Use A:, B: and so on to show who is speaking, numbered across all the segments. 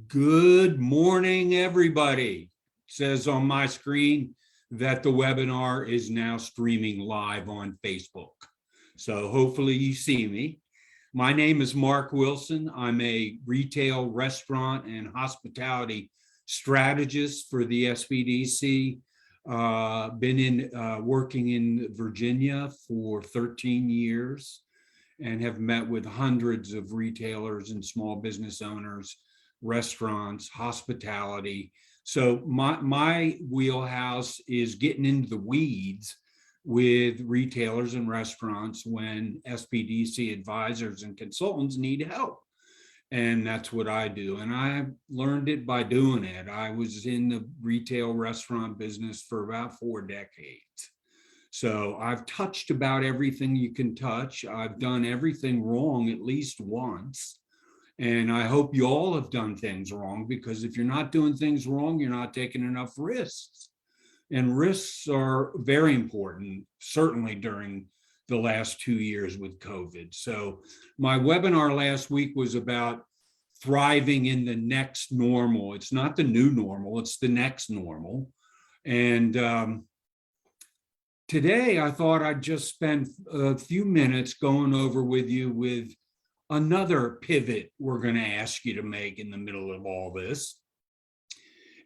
A: Good morning, everybody. It says on my screen that the webinar is now streaming live on Facebook. So hopefully you see me. My name is Marc Willson. I'm a retail, restaurant, and hospitality strategist for the SBDC. Been working in Virginia for 13 years and have met with hundreds of retailers and small business owners, restaurants, hospitality. So my wheelhouse is getting into the weeds with retailers and restaurants when SBDC advisors and consultants need help. And that's what I do. And I learned it by doing it. I was in the retail restaurant business for about 4 decades. So I've touched about everything you can touch. I've done everything wrong at least once. And I hope you all have done things wrong, because if you're not doing things wrong, you're not taking enough risks. And risks are very important, certainly during the last 2 years with COVID. So my webinar last week was about thriving in the next normal. It's not the new normal, it's the next normal. And today I thought I'd just spend a few minutes going over with you with another pivot we're going to ask you to make in the middle of all this.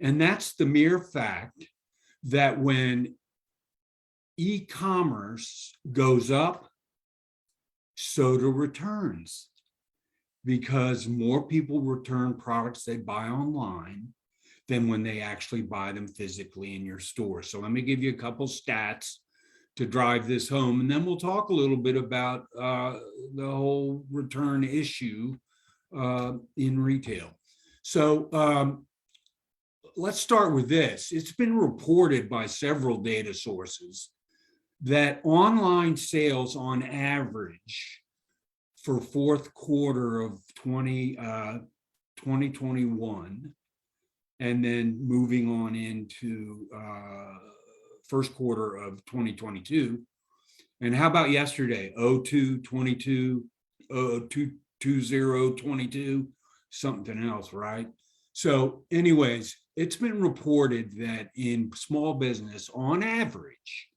A: And that's the mere fact that when e-commerce goes up, so do returns, because more people return products they buy online than when they actually buy them physically in your store. So let me give you a couple stats to drive this home, and then we'll talk a little bit about the whole return issue in retail. So let's start with this. It's been reported by several data sources that online sales on average for fourth quarter of 2021, and then moving on into first quarter of 2022. And how about yesterday? 02/22, 20/22, something else, right? So anyways, it's been reported that in small business, on average,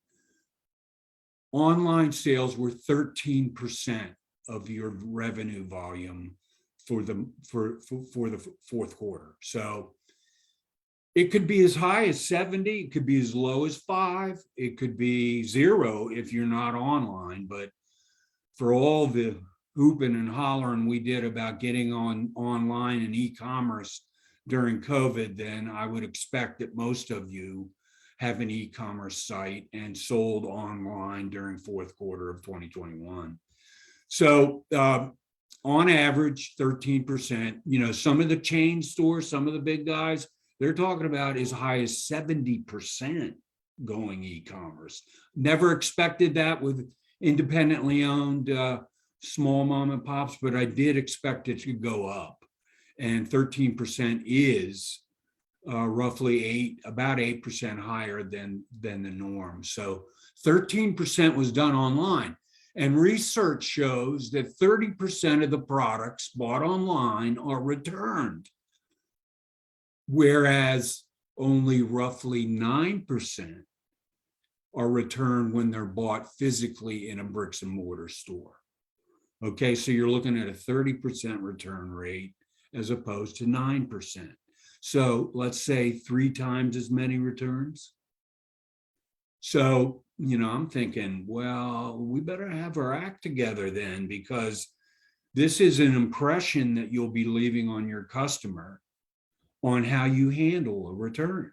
A: online sales were 13% of your revenue volume for the fourth quarter. So it could be as high as 70, it could be as low as 5, it could be 0 if you're not online. But for all the hooping and hollering we did about getting online and e-commerce during COVID, then I would expect that most of you have an e-commerce site and sold online during fourth quarter of 2021. So on average, 13%, some of the chain stores, some of the big guys, they're talking about as high as 70% going e-commerce. Never expected that with independently owned small mom and pops, but I did expect it to go up. And 13% is roughly about 8% higher than the norm. So 13% was done online. And research shows that 30% of the products bought online are returned, whereas only roughly 9% are returned when they're bought physically in a bricks and mortar store. Okay, so you're looking at a 30% return rate as opposed to 9%. So let's say 3 times as many returns. So, I'm thinking, well, we better have our act together then, because this is an impression that you'll be leaving on your customer on how you handle a return.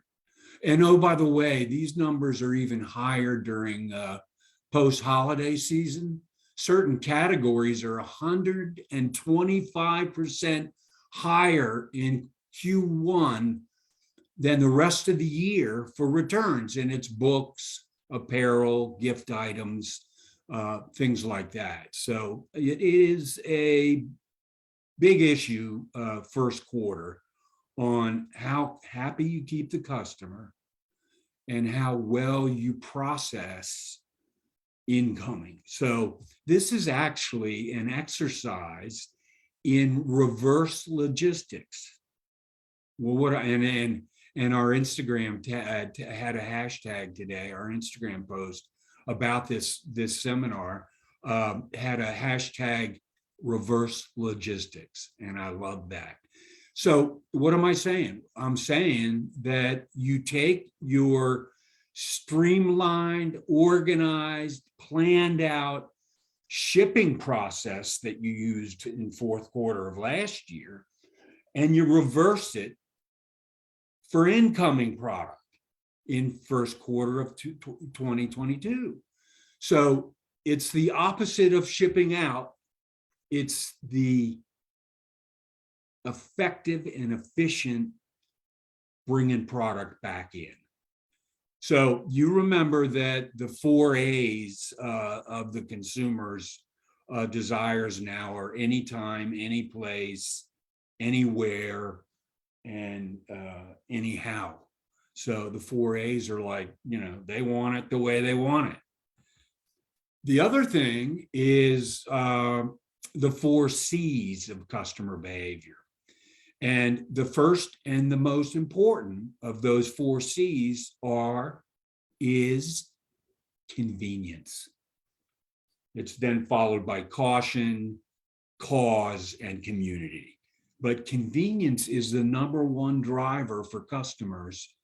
A: And oh, by the way, these numbers are even higher during post-holiday season. Certain categories are 125% higher in Q1 than the rest of the year for returns. And it's books, apparel, gift items, things like that. So it is a big issue first quarter on how happy you keep the customer and how well you process incoming. So this is actually an exercise in reverse logistics. Well, and our Instagram had a hashtag today. Our Instagram post about this seminar had a hashtag reverse logistics, and I love that. So what am I saying? I'm saying that you take your streamlined, organized, planned out shipping process that you used in fourth quarter of last year, and you reverse it for incoming product in first quarter of 2022. So it's the opposite of shipping out. It's the effective and efficient bringing product back in. So you remember that the 4 A's of the consumer's desires now are anytime, any place, anywhere, and anyhow. So the 4 A's are like, they want it the way they want it. The other thing is the 4 C's of customer behavior. And the first and the most important of those 4 C's is convenience. It's then followed by caution, cause, and community. But convenience is the number one driver for customers,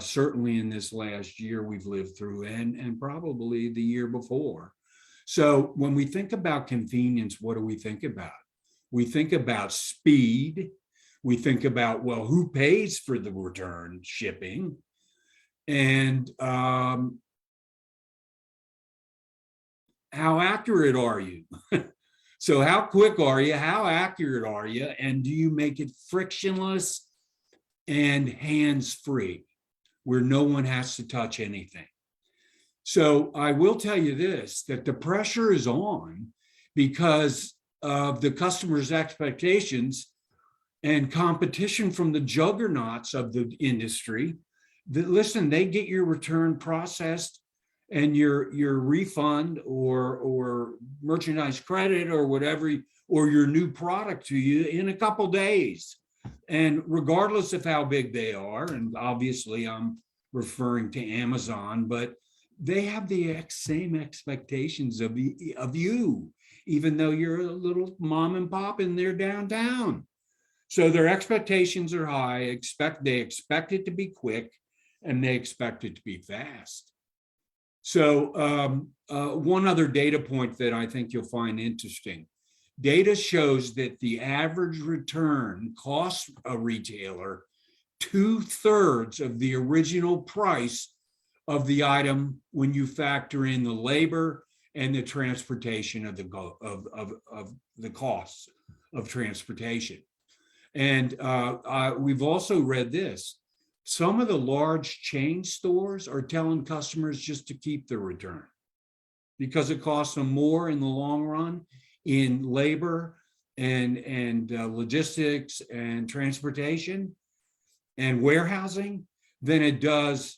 A: certainly in this last year we've lived through and probably the year before. So when we think about convenience, what do we think about? We think about speed. We think about, well, who pays for the return shipping? And how accurate are you? So how quick are you? How accurate are you? And do you make it frictionless and hands-free, where no one has to touch anything? So I will tell you this, that the pressure is on because of the customer's expectations and competition from the juggernauts of the industry. That, listen, they get your return processed and your refund or merchandise credit or whatever, or your new product to you in a couple days. And regardless of how big they are, and obviously I'm referring to Amazon, but they have the same expectations of you, even though you're a little mom and pop in their downtown. So their expectations are high. They expect it to be quick, and they expect it to be fast. So one other data point that I think you'll find interesting. Data shows that the average return costs a retailer 2/3 of the original price of the item when you factor in the labor and the transportation of the costs of transportation. And we've also read this. Some of the large chain stores are telling customers just to keep the return because it costs them more in the long run in labor and logistics and transportation and warehousing than it does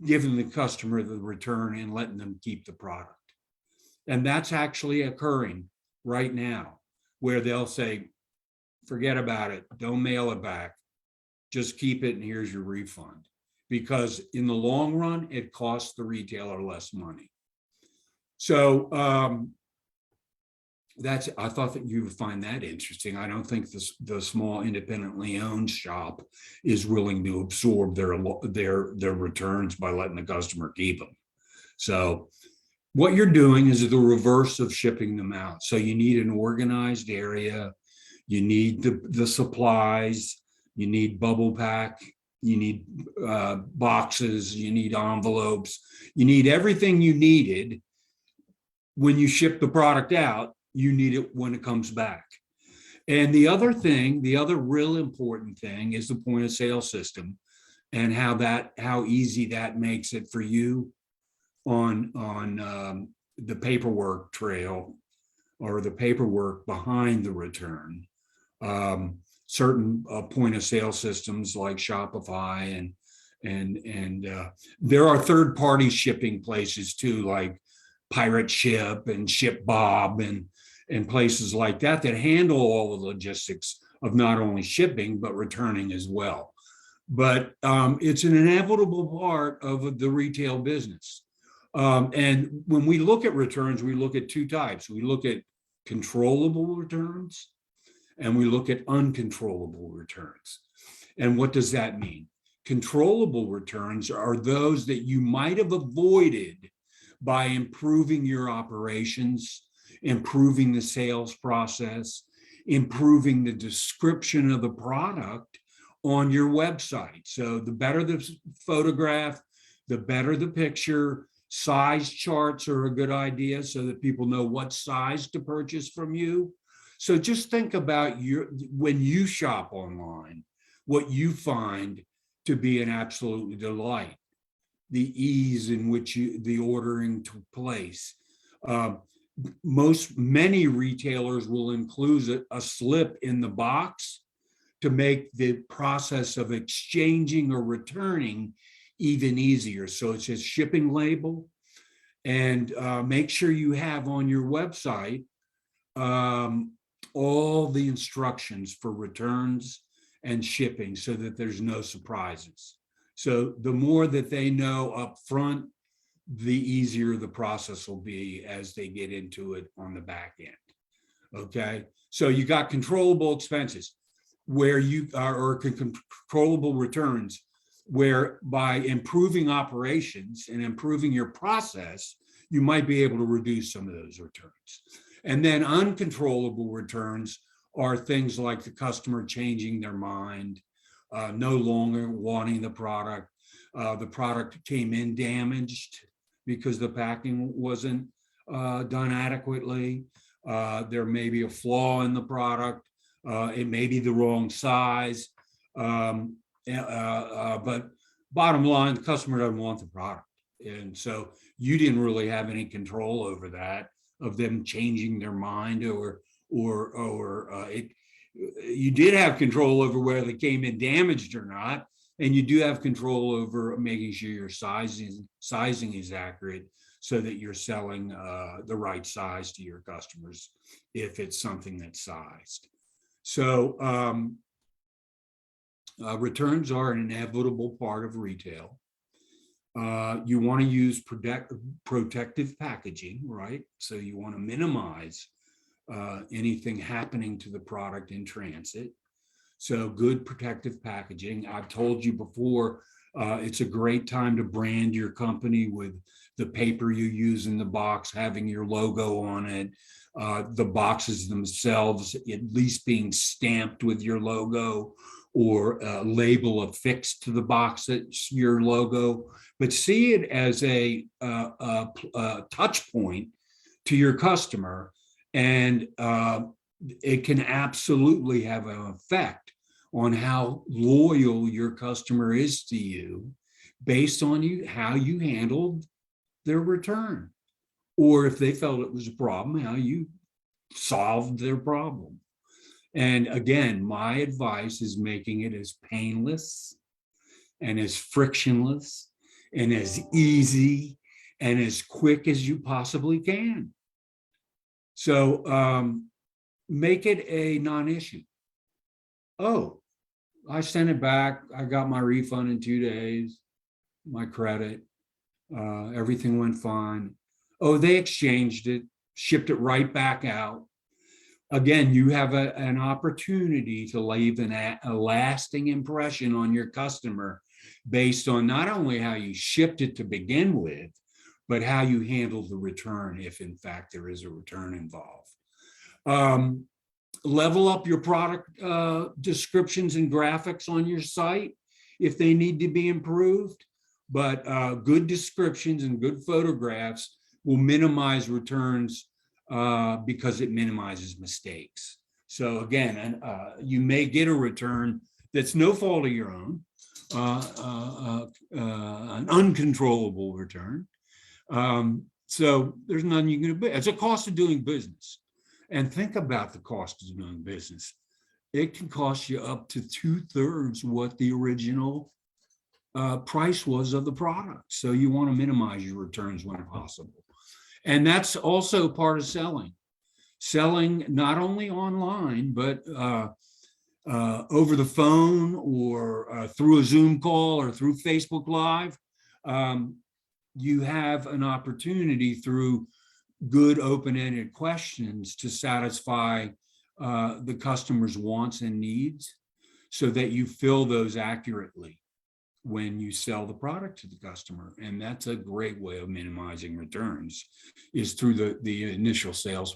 A: giving the customer the return and letting them keep the product. And that's actually occurring right now, where they'll say, forget about it, don't mail it back, just keep it and here's your refund. Because in the long run, it costs the retailer less money. So I thought that you would find that interesting. I don't think the small independently owned shop is willing to absorb their returns by letting the customer keep them. So what you're doing is the reverse of shipping them out. So you need an organized area, you need the supplies, you need bubble pack, you need boxes, you need envelopes, you need everything you needed when you ship the product out. You need it when it comes back. And the other real important thing is the point of sale system and how easy that makes it for you on the paperwork trail or the paperwork behind the return. Certain point of sale systems like Shopify and there are third-party shipping places too, like Pirate Ship and Ship Bob and places like that handle all the logistics of not only shipping, but returning as well. But it's an inevitable part of the retail business. And when we look at returns, we look at two types. We look at controllable returns and we look at uncontrollable returns. And what does that mean? Controllable returns are those that you might have avoided by improving your operations, improving the sales process, improving the description of the product on your website. So the better the photograph, the better the picture. Size charts are a good idea so that people know what size to purchase from you. So just think about when you shop online, what you find to be an absolute delight, the ease in which the ordering took place. Many retailers will include a slip in the box to make the process of exchanging or returning even easier. So it says shipping label, and make sure you have on your website all the instructions for returns and shipping so that there's no surprises. So the more that they know up front, the easier the process will be as they get into it on the back end. Okay, so you got controllable expenses where you are, or controllable returns, where by improving operations and improving your process, you might be able to reduce some of those returns. And then uncontrollable returns are things like the customer changing their mind, no longer wanting the product came in damaged because the packing wasn't done adequately. There may be a flaw in the product. It may be the wrong size. But bottom line, the customer doesn't want the product. And so you didn't really have any control over that, of them changing their mind, or you did have control over whether they came in damaged or not. And you do have control over making sure your sizing is accurate so that you're selling the right size to your customers if it's something that's sized. So returns are an inevitable part of retail. You want to use protective packaging, right? So you want to minimize anything happening to the product in transit. So good protective packaging. I've told you before, it's a great time to brand your company with the paper you use in the box, having your logo on it, the boxes themselves at least being stamped with your logo, or a label affixed to the box that's your logo, but see it as a touch point to your customer. And it can absolutely have an effect on how loyal your customer is to you based on how you handled their return, or if they felt it was a problem, how you solved their problem. And again, my advice is making it as painless and as frictionless and as easy and as quick as you possibly can. So make it a non-issue. Oh, I sent it back. I got my refund in 2 days, my credit, everything went fine. Oh, they exchanged it, shipped it right back out. Again, you have an opportunity to leave a lasting impression on your customer based on not only how you shipped it to begin with, but how you handle the return, if in fact there is a return involved. Level up your product descriptions and graphics on your site if they need to be improved, but good descriptions and good photographs will minimize returns because it minimizes mistakes. So again, you may get a return that's no fault of your own, an uncontrollable return. So there's nothing you can do. It's a cost of doing business. And think about the cost of doing business. It can cost you up to 2/3 what the original price was of the product. So you want to minimize your returns when possible. And that's also part of selling. Selling not only online, but over the phone or through a Zoom call or through Facebook Live, you have an opportunity through good open-ended questions to satisfy the customer's wants and needs so that you fill those accurately when you sell the product to the customer. And that's a great way of minimizing returns, is through the initial sales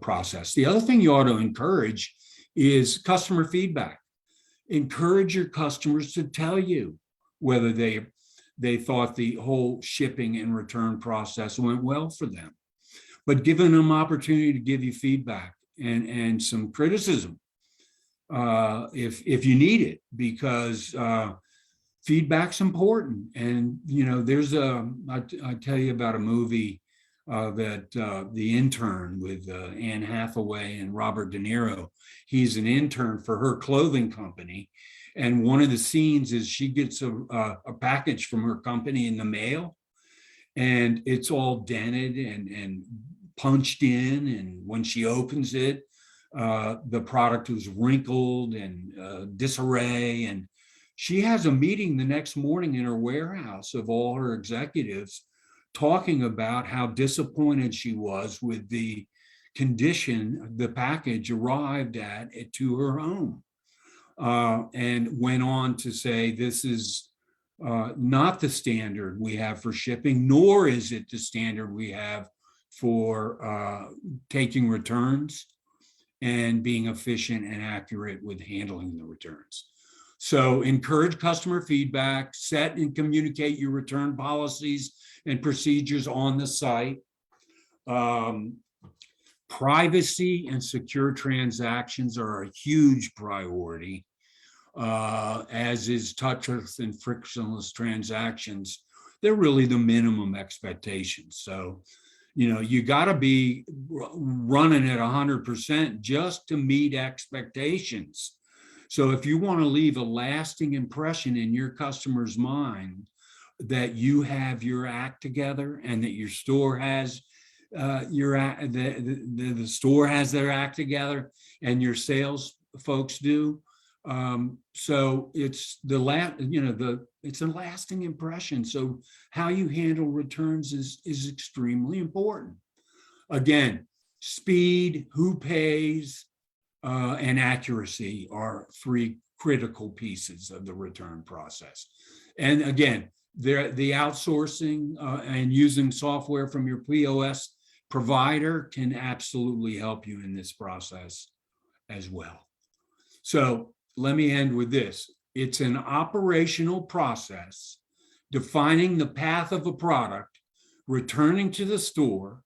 A: process. The other thing you ought to encourage is customer feedback. Encourage your customers to tell you whether they thought the whole shipping and return process went well for them, but giving them opportunity to give you feedback and some criticism if you need it, because feedback's important. And there's I tell you about a movie that The Intern with Anne Hathaway and Robert De Niro. He's an intern for her clothing company, and one of the scenes is she gets a package from her company in the mail, and it's all dented and punched in, and when she opens it, the product was wrinkled and disarray. And she has a meeting the next morning in her warehouse of all her executives, talking about how disappointed she was with the condition the package arrived at to her home, and went on to say, this is not the standard we have for shipping, nor is it the standard we have for taking returns and being efficient and accurate with handling the returns. So encourage customer feedback, set and communicate your return policies and procedures on the site. Privacy and secure transactions are a huge priority, as is touchless and frictionless transactions. They're really the minimum expectations. So, you got to be running at 100% just to meet expectations. So if you want to leave a lasting impression in your customer's mind that you have your act together and that your store has the store has their act together and your sales folks do, so it's it's a lasting impression. So how you handle returns is extremely important. Again, speed, who pays, and accuracy are three critical pieces of the return process. And again, the outsourcing and using software from your POS provider can absolutely help you in this process as well. So let me end with this. It's an operational process defining the path of a product, returning to the store,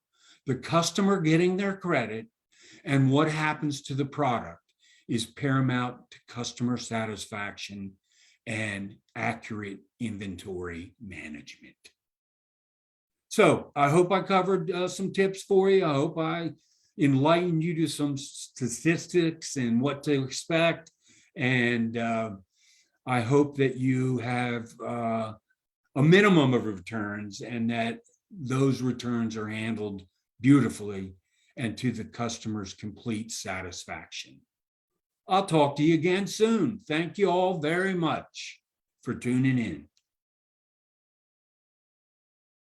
A: the customer getting their credit, and what happens to the product is paramount to customer satisfaction and accurate inventory management. So I hope I covered some tips for you. I hope I enlightened you to some statistics and what to expect. And I hope that you have a minimum of returns and that those returns are handled beautifully and to the customer's complete satisfaction. I'll talk to you again soon. Thank you all very much for tuning in.